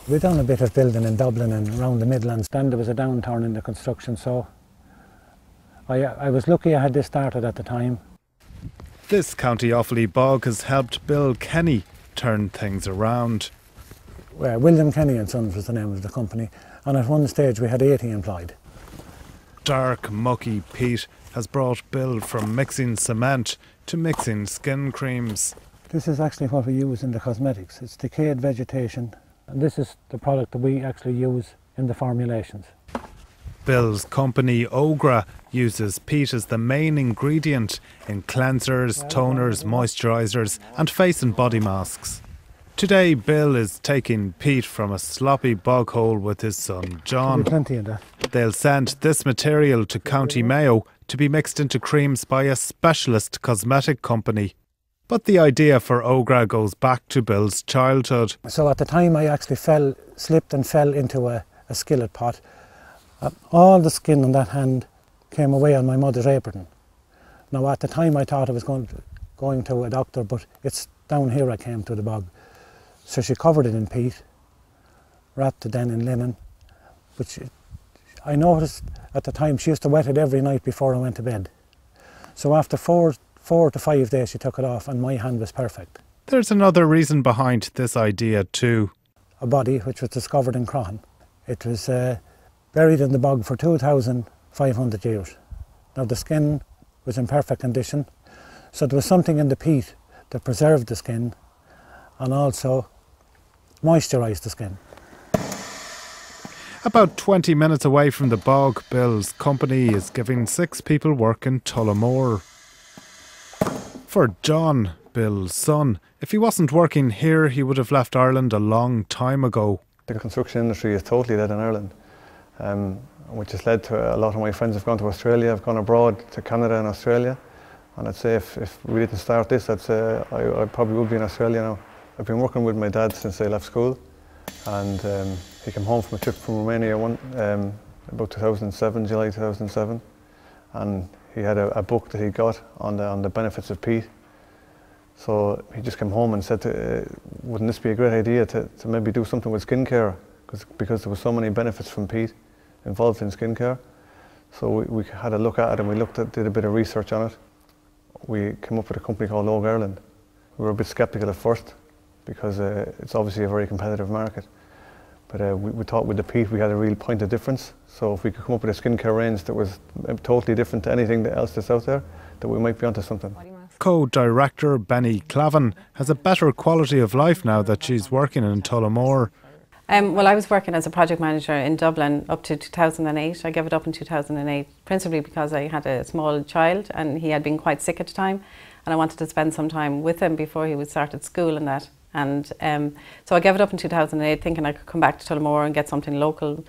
We've done a bit of building in Dublin and around the Midlands. Then there was a downturn in the construction, so I was lucky I had this started at the time. This County Offaly bog has helped Bill Kenny turn things around. William Kenny and Sons was the name of the company, and at one stage we had 80 employed. Dark, mucky peat has brought Bill from mixing cement to mixing skin creams. This is actually what we use in the cosmetics. It's decayed vegetation, and this is the product that we actually use in the formulations. Bill's company OGRA uses peat as the main ingredient in cleansers, toners, moisturisers and face and body masks. Today Bill is taking peat from a sloppy bog hole with his son John. Plenty of that. They'll send this material to County Mayo to be mixed into creams by a specialist cosmetic company. But the idea for OGRA goes back to Bill's childhood. So at the time I actually slipped and fell into a skillet pot. All the skin on that hand came away on my mother's apron. Now at the time I thought I was going to a doctor, but it's down here I came to the bog. So she covered it in peat, wrapped it then in linen, which I noticed at the time she used to wet it every night before I went to bed. So after four to 5 days she took it off and my hand was perfect. There's another reason behind this idea too. A body which was discovered in Croghan. It was buried in the bog for 2,500 years. Now the skin was in perfect condition, so there was something in the peat that preserved the skin and also moisturised the skin. About 20 minutes away from the bog, Bill's company is giving 6 people work in Tullamore. For John, Bill's son, if he wasn't working here, he would have left Ireland a long time ago. The construction industry is totally dead in Ireland, which has led to a lot of my friends have gone to Australia, have gone abroad to Canada and Australia. And I'd say if we didn't start this, I'd say I probably would be in Australia now. I've been working with my dad since I left school, and he came home from a trip from Romania about 2007, July 2007, and he had a book that he got on the benefits of peat. So he just came home and said, wouldn't this be a great idea to maybe do something with skincare, because there were so many benefits from peat involved in skincare. So we had a look at it and did a bit of research on it. We came up with a company called OGRA. We were a bit sceptical at first because it's obviously a very competitive market. But we thought with the peat we had a real point of difference. So if we could come up with a skincare range that was totally different to anything else that's out there, that we might be onto something. Co-director Benny Clavin has a better quality of life now that she's working in Tullamore. Well, I was working as a project manager in Dublin up to 2008. I gave it up in 2008, principally because I had a small child and he had been quite sick at the time, and I wanted to spend some time with him before he would start at school and that. And so I gave it up in 2008, thinking I could come back to Tullamore and get something local.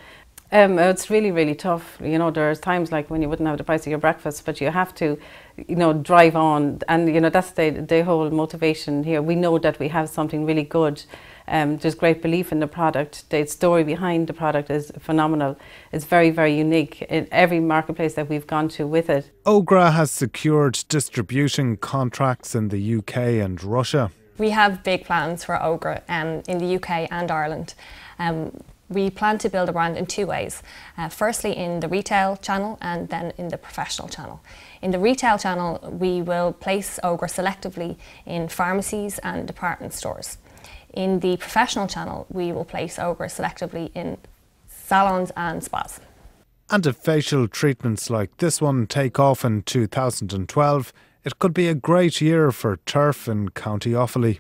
It's really, really tough. You know, there's times like when you wouldn't have the price of your breakfast, but you have to, you know, drive on. And, you know, that's the whole motivation here. We know that we have something really good. There's great belief in the product. The story behind the product is phenomenal. It's very, very unique in every marketplace that we've gone to with it. OGRA has secured distribution contracts in the UK and Russia. We have big plans for OGRA in the UK and Ireland. We plan to build a brand in 2 ways. Firstly in the retail channel and then in the professional channel. In the retail channel we will place OGRA selectively in pharmacies and department stores. In the professional channel we will place OGRA selectively in salons and spas. And if facial treatments like this one take off in 2012, it could be a great year for turf in County Offaly.